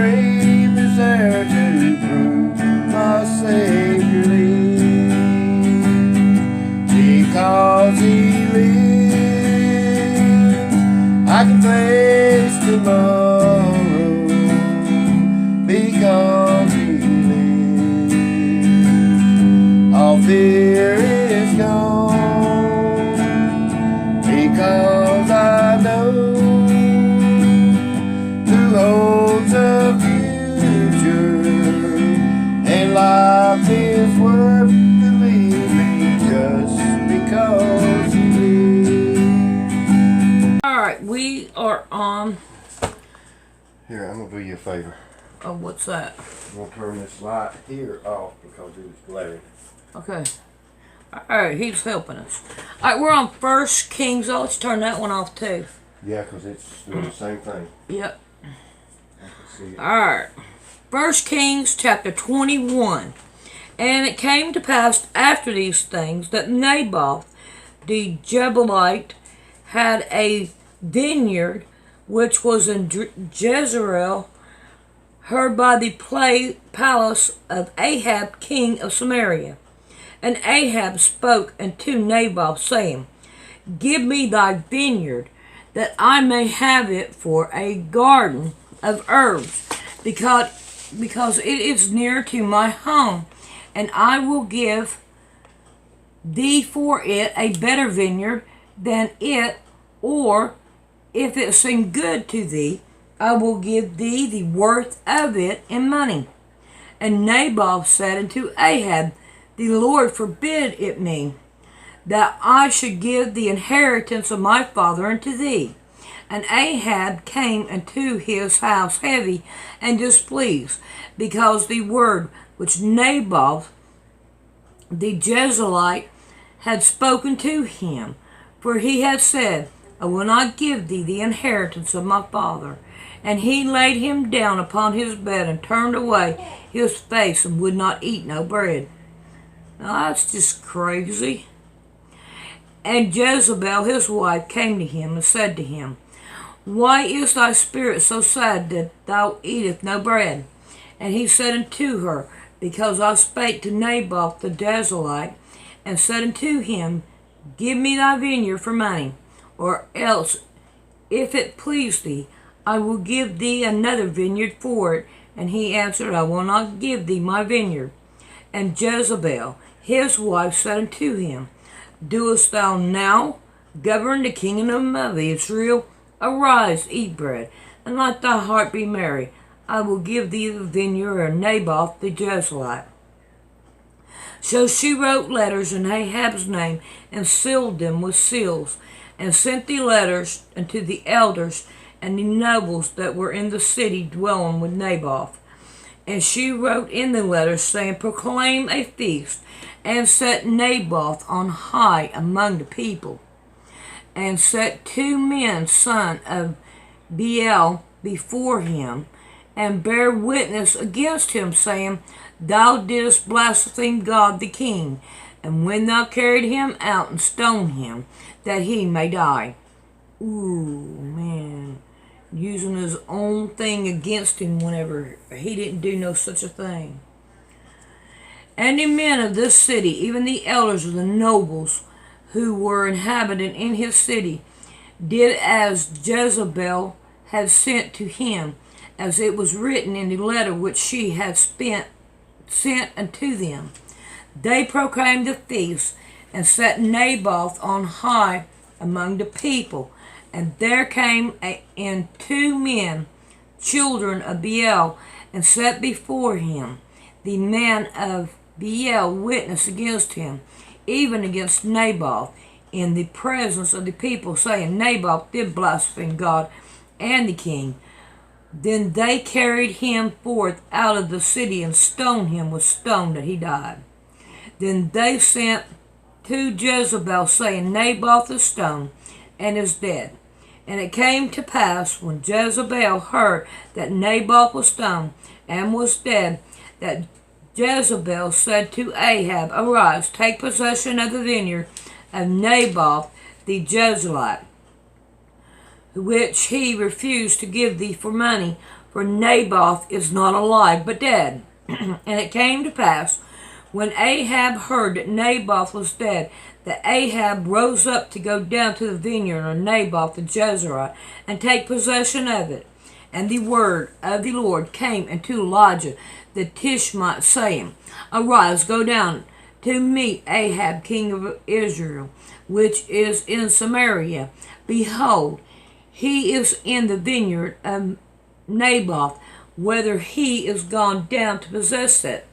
grave is there to prove my Savior lives. Because He lives, I can face tomorrow. Because He lives, all fear is gone. Because I know who holds the future, and life is worth believing just because He lives. Alright, we are on. Here, I'm going to do you a favor. Oh, what's that? I'm going to turn this light here off because it was glaring. Okay. Alright, he's helping us. Alright, we're on 1 Kings. Oh, let's turn that one off too. Yeah, because it's doing the same thing. Yep. I can see it. Alright. 1 Kings chapter 21. And it came to pass after these things that Naboth the Jebusite had a vineyard which was in Jezreel, heard by the palace of Ahab king of Samaria. And Ahab spoke unto Naboth, saying, Give me thy vineyard, that I may have it for a garden of herbs, because it is near to my home, and I will give thee for it a better vineyard than it, or if it seem good to thee, I will give thee the worth of it in money. And Naboth said unto Ahab, The Lord forbid it me, that I should give the inheritance of my father unto thee. And Ahab came unto his house heavy and displeased, because the word which Naboth the Jezreelite had spoken to him. For he had said, I will not give thee the inheritance of my father. And he laid him down upon his bed and turned away his face and would not eat no bread. Now that's just crazy. And Jezebel his wife came to him and said to him, Why is thy spirit so sad that thou eatest no bread? And he said unto her, Because I spake to Naboth the Jezreelite, and said unto him, Give me thy vineyard for money, or else, if it please thee, I will give thee another vineyard for it. And he answered, I will not give thee my vineyard. And Jezebel his wife said unto him, Doest thou now govern the kingdom of Israel? Arise, eat bread, and let thy heart be merry. I will give thee the vineyard of Naboth the Jezreelite. So she wrote letters in Ahab's name, and sealed them with seals, and sent the letters unto the elders and the nobles that were in the city dwelling with Naboth. And she wrote in the letters, saying, Proclaim a feast, and set Naboth on high among the people. And set 2 men, son of Beel, before him, and bear witness against him, saying, Thou didst blaspheme God the king, and when thou carried him out and stoned him, that he may die. Ooh, man. Using his own thing against him whenever he didn't do no such a thing. And the men of this city, even the elders of the nobles who were inhabited in his city, did as Jezebel had sent to him, as it was written in the letter which she had sent unto them. They proclaimed the feast, and set Naboth on high among the people. And there came in 2 men, children of Beel, and set before him. The man of Beel witnessed against him, even against Naboth, in the presence of the people, saying, Naboth did blaspheme God and the king. Then they carried him forth out of the city, and stoned him with stone that he died. Then they sent to Jezebel, saying, Naboth is stoned, and is dead. And it came to pass, when Jezebel heard that Naboth was stoned and was dead, that Jezebel said to Ahab, Arise, take possession of the vineyard of Naboth the Jezreelite, which he refused to give thee for money, for Naboth is not alive, but dead. And it came to pass, when Ahab heard that Naboth was dead, that Ahab rose up to go down to the vineyard of Naboth the Jezreelite, and take possession of it. And the word of the Lord came unto Elijah the Tishbite, saying, Arise, go down to meet Ahab king of Israel, which is in Samaria. Behold, he is in the vineyard of Naboth, whether he is gone down to possess it.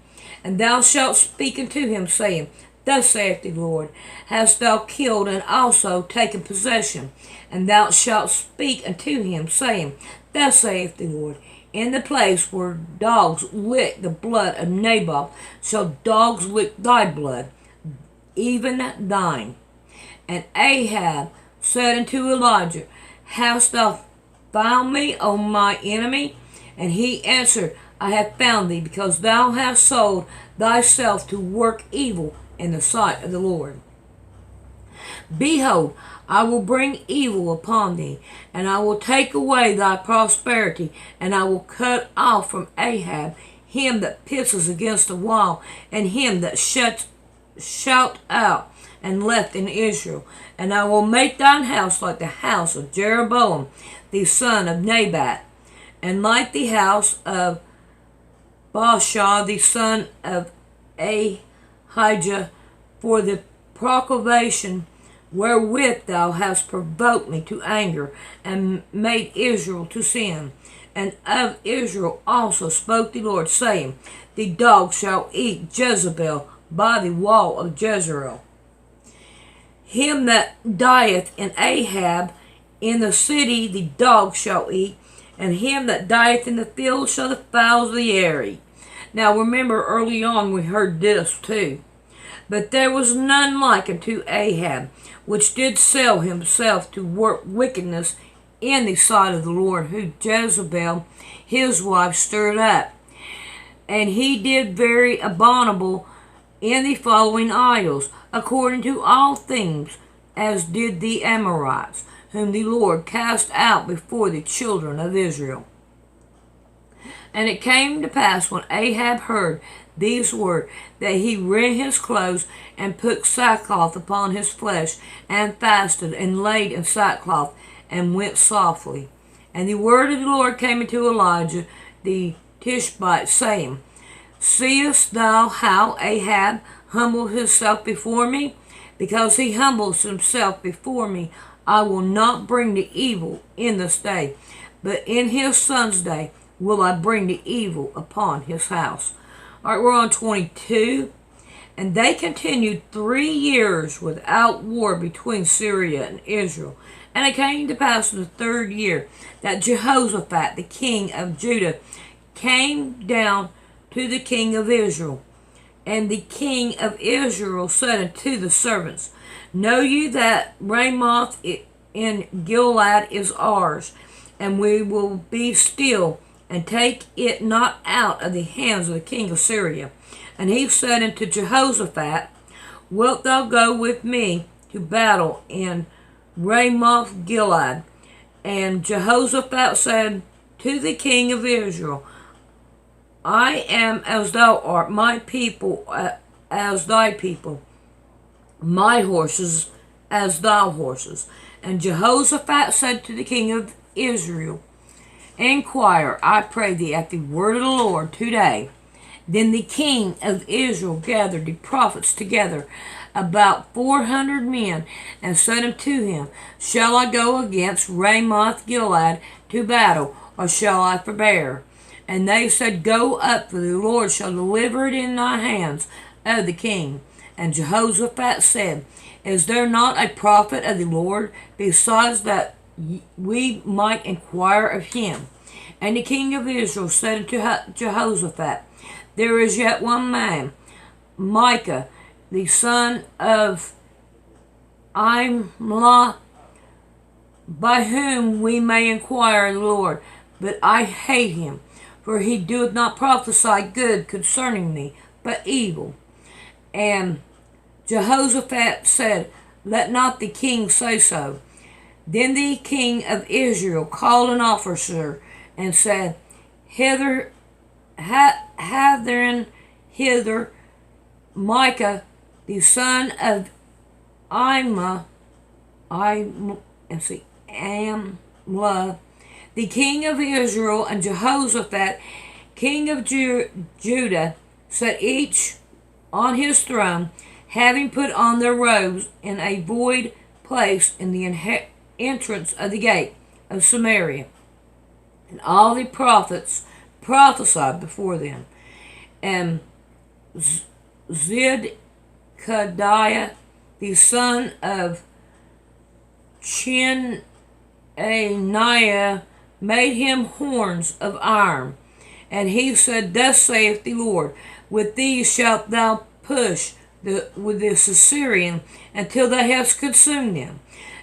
And thou shalt speak unto him, saying, Thus saith the Lord, Hast thou killed and also taken possession? And thou shalt speak unto him, saying, Thus saith the Lord, In the place where dogs lick the blood of Naboth, shall dogs lick thy blood, even thine. And Ahab said unto Elijah, Hast thou found me, O my enemy? And he answered, I have found thee, because thou hast sold thyself to work evil in the sight of the Lord. Behold, I will bring evil upon thee, and I will take away thy prosperity, and I will cut off from Ahab him that pisses against the wall, and him that shout out and left in Israel. And I will make thine house like the house of Jeroboam the son of Nebat, and like the house of Baasha the son of Ahijah, for the proclamation wherewith thou hast provoked me to anger, and made Israel to sin. And of Israel also spoke the Lord, saying, The dog shall eat Jezebel by the wall of Jezreel. Him that dieth in Ahab in the city the dog shall eat, and him that dieth in the field shall the fowls of the air eat. Now remember, early on we heard this too. But there was none like unto Ahab, which did sell himself to work wickedness in the sight of the Lord, who Jezebel his wife stirred up. And he did very abominable in the following idols, according to all things, as did the Amorites, whom the Lord cast out before the children of Israel. And it came to pass, when Ahab heard these words, that he rent his clothes, and put sackcloth upon his flesh, and fasted, and laid in sackcloth, and went softly. And the word of the Lord came unto Elijah the Tishbite, saying, Seest thou how Ahab humbled himself before me? Because he humbles himself before me, I will not bring the evil in this day, but in his son's day will I bring the evil upon his house. All right, we're on 22. And they continued 3 years without war between Syria and Israel. And it came to pass in the 3rd year that Jehoshaphat, the king of Judah, came down to the king of Israel. And the king of Israel said unto the servants, Know you that Ramoth in Gilead is ours, and we will be still, and take it not out of the hands of the king of Syria. And he said unto Jehoshaphat, Wilt thou go with me to battle in Ramoth Gilead? And Jehoshaphat said to the king of Israel, I am as thou art, my people as thy people, my horses as thy horses. And Jehoshaphat said to the king of Israel, Inquire, I pray thee, at the word of the Lord today. Then the king of Israel gathered the prophets together, about 400 men, and said unto him, Shall I go against Ramoth Gilead to battle, or shall I forbear? And they said, Go up, for the Lord shall deliver it in thy hands, O the king. And Jehoshaphat said, Is there not a prophet of the Lord, besides that we might inquire of him? And the king of Israel said unto Jehoshaphat, There is yet one man, Micah, the son of Imlah, by whom we may inquire of the Lord. But I hate him, for he doeth not prophesy good concerning me, but evil. And Jehoshaphat said, Let not the king say so. Then the king of Israel called an officer and said, hither, hither Micah, the son of Imlah, Amla, the king of Israel, and Jehoshaphat, king of Judah, sat each on his throne, having put on their robes in a void place in the entrance of the gate of Samaria. And all the prophets prophesied before them. And Zedekiah, the son of Chenaniah, made him horns of iron. And he said, Thus saith the Lord, with these shalt thou push with the Assyrian until thou hast consumed them.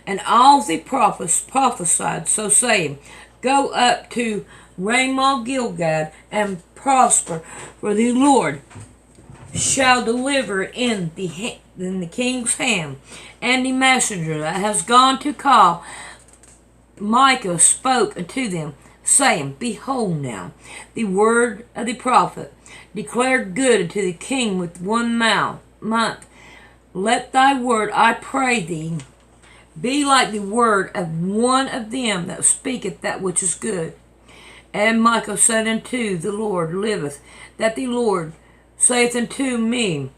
And all the prophets prophesied, so saying, Go up to Ramoth Gilead and prosper, for the Lord shall deliver in the king's hand. And the messenger that has gone to call Micah spoke unto them, saying, Behold now, the word of the prophet, declared good unto the king with 1 month. Let thy word, I pray thee, be like the word of one of them that speaketh that which is good. And Micah said unto the Lord liveth, that the Lord saith unto me,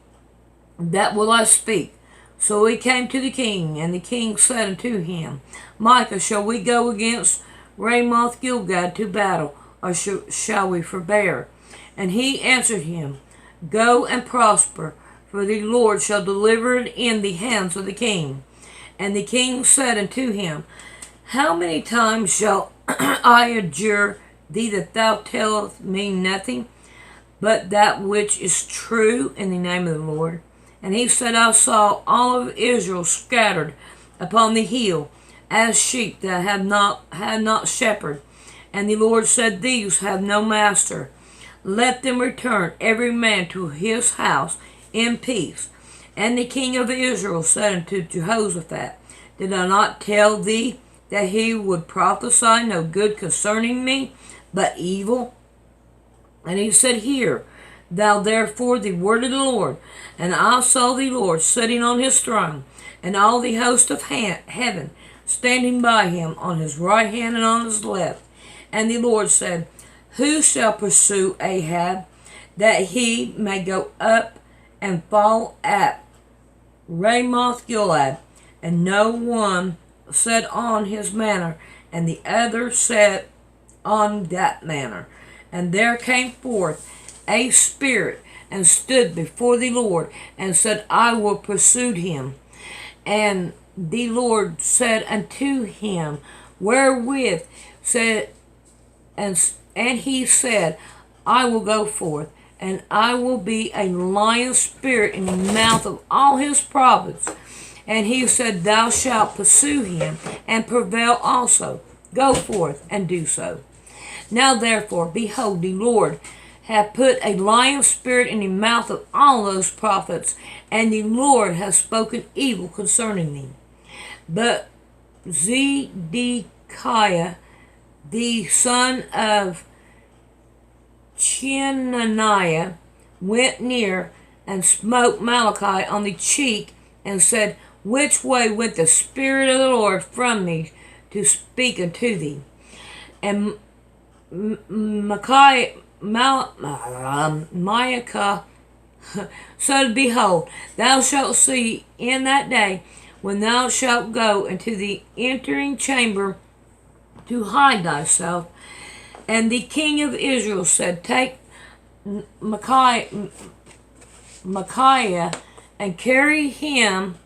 that will I speak. So he came to the king, and the king said unto him, Micah, shall we go against Ramoth Gilead to battle, or shall we forbear? And he answered him, Go and prosper, for the Lord shall deliver it in the hands of the king. And the king said unto him, How many times shall I adjure thee that thou tellest me nothing but that which is true in the name of the Lord? And he said, I saw all of Israel scattered upon the hill, as sheep that had not shepherd. And the Lord said, These have no master. Let them return every man to his house in peace. And the king of Israel said unto Jehoshaphat, Did I not tell thee that he would prophesy no good concerning me, but evil? And he said, Hear thou therefore the word of the Lord. And I saw the Lord sitting on his throne, and all the host of heaven standing by him on his right hand and on his left. And the Lord said, Who shall pursue Ahab, that he may go up and fall at Ramoth Gilead? And no one said on his manner, and the other said on that manner. And there came forth a spirit, and stood before the Lord, and said, I will pursue him. And the Lord said unto him, Wherewith? Said, and he said, I will go forth, and I will be a lion spirit in the mouth of all his prophets. And he said, Thou shalt pursue him, and prevail also. Go forth, and do so. Now therefore, behold, the Lord hath put a lion spirit in the mouth of all those prophets, and the Lord hath spoken evil concerning thee. But Zedekiah, the son of Chenaniah, went near and smote Malachi on the cheek, and said, Which way went the Spirit of the Lord from me to speak unto thee? And Micah said, Behold, thou shalt see in that day, when thou shalt go into the entering chamber to hide thyself. And the king of Israel said, Take Micaiah and carry him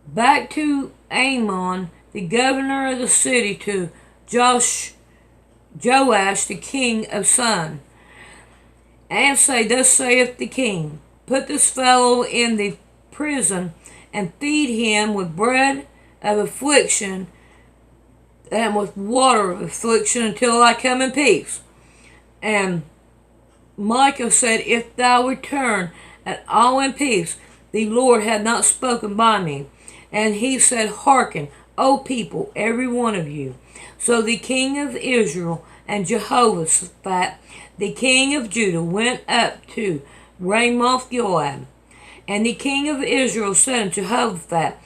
back to Amon, the governor of the city, to Joash, the king of Sun, and say, Thus saith the king, Put this fellow in the prison, and feed him with bread of affliction, and with water of affliction, until I come in peace. And Micah said, If thou return at all in peace, the Lord had not spoken by me. And he said, Hearken, O people, every one of you. So the king of Israel And Jehoshaphat, the king of Judah, went up to Ramoth Gilead. And the king of Israel said unto Jehoshaphat,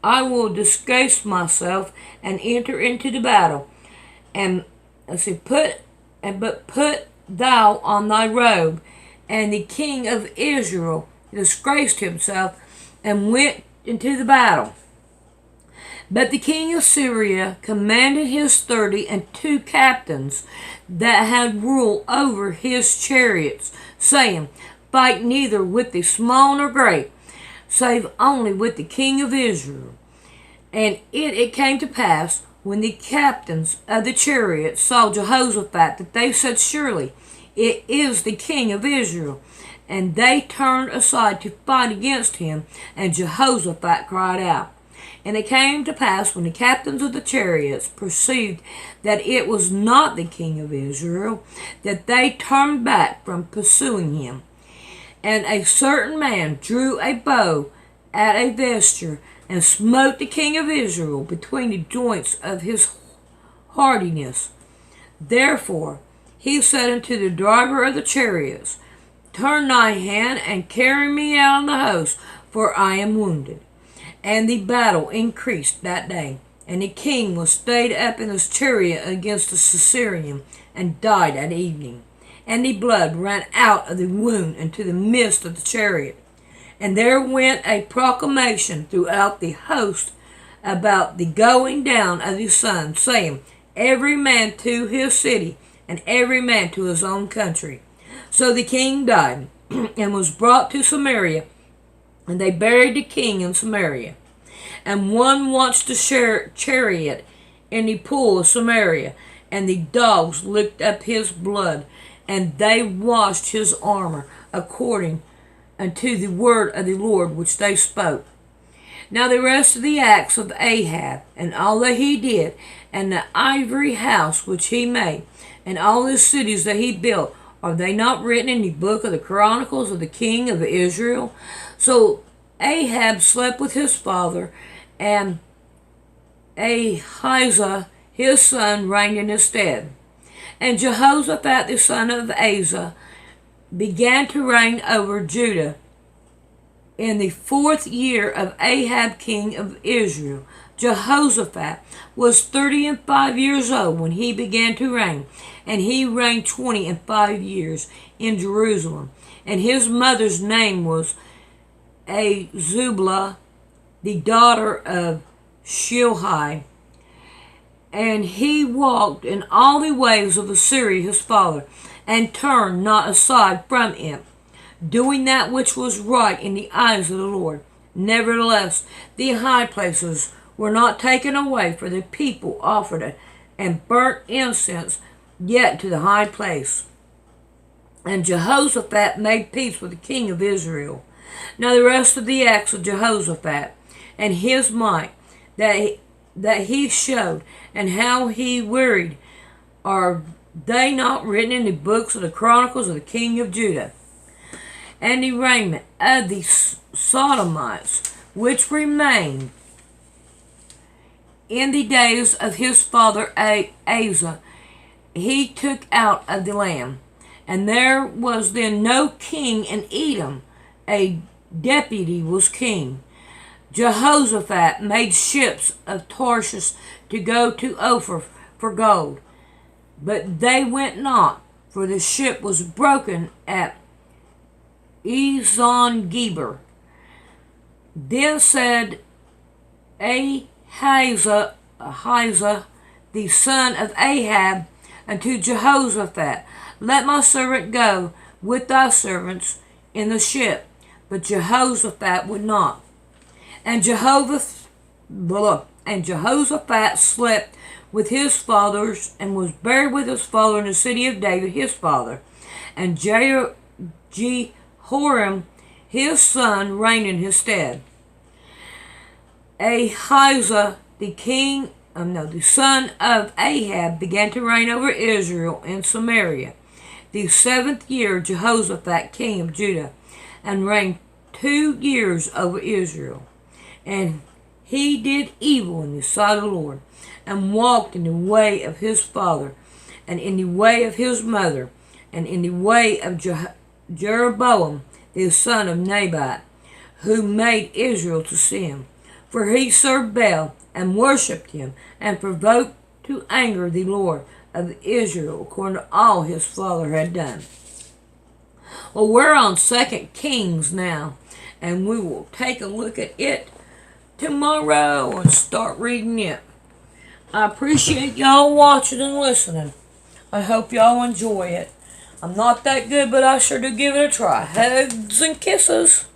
I will disgrace myself and enter into the battle. And put thou on thy robe. And the king of Israel disgraced himself and went into the battle. But the king of Syria commanded his 32 captains that had rule over his chariots, saying, Fight neither with the small nor great, save only with the king of Israel. And it came to pass, when the captains of the chariots saw Jehoshaphat, that they said, Surely it is the king of Israel. And they turned aside to fight against him, and Jehoshaphat cried out. And it came to pass, when the captains of the chariots perceived that it was not the king of Israel, that they turned back from pursuing him. And a certain man drew a bow at a vesture, and smote the king of Israel between the joints of his hardiness. Therefore he said unto the driver of the chariots, Turn thy hand, and carry me out of the host, for I am wounded. And the battle increased that day. And the king was stayed up in his chariot against the Syrian, and died at evening. And the blood ran out of the wound into the midst of the chariot. And there went a proclamation throughout the host about the going down of the sun, saying, Every man to his city, and every man to his own country. So the king died, and was brought to Samaria, and they buried the king in Samaria. And one watched the chariot in the pool of Samaria, and the dogs licked up his blood, and they washed his armor according unto the word of the Lord which they spoke. Now the rest of the acts of Ahab, and all that he did, and the ivory house which he made, and all his cities that he built, are they not written in the book of the Chronicles of the king of Israel? So Ahab slept with his father, and Ahaziah his son reigned in his stead. And Jehoshaphat the son of Asa began to reign over Judah in the 4th year of Ahab king of Israel. Jehoshaphat was 35 years old when he began to reign, and he reigned 25 years in Jerusalem. And his mother's name was Azublah, the daughter of Shilhi. And he walked in all the ways of Assyria his father, and turned not aside from it, doing that which was right in the eyes of the Lord. Nevertheless, the high places were not taken away, for the people offered it, and burnt incense yet to the high place. And Jehoshaphat made peace with the king of Israel. Now the rest of the acts of Jehoshaphat, and his might that he showed, and how he wearied, are they not written in the books of the Chronicles of the king of Judah? And the raiment of the Sodomites, which remained in the days of his father Asa, he took out of the land. And there was then no king in Edom, a deputy was king. Jehoshaphat made ships of Tarshish to go to Ophir for gold, but they went not, for the ship was broken at Ezion-Geber. Then said Ahaziah, the son of Ahab, unto Jehoshaphat, Let my servant go with thy servants in the ship. But Jehoshaphat would not. And Jehoshaphat slept with his fathers, and was buried with his father in the city of David his father. And Jehoram his son reigned in his stead. Ahaziah the son of Ahab began to reign over Israel in Samaria, the 7th year of Jehoshaphat king of Judah, and reigned 2 years over Israel. And he did evil in the sight of the Lord, and walked in the way of his father, and in the way of his mother, and in the way of Jeroboam the son of Nebat, who made Israel to sin. For he served Baal, and worshipped him, and provoked to anger the Lord of Israel, according to all his father had done. Well, we're on 2 Kings now, and we will take a look at it tomorrow and start reading it. I appreciate y'all watching and listening. I hope y'all enjoy it. I'm not that good, but I sure do give it a try. Hugs and kisses.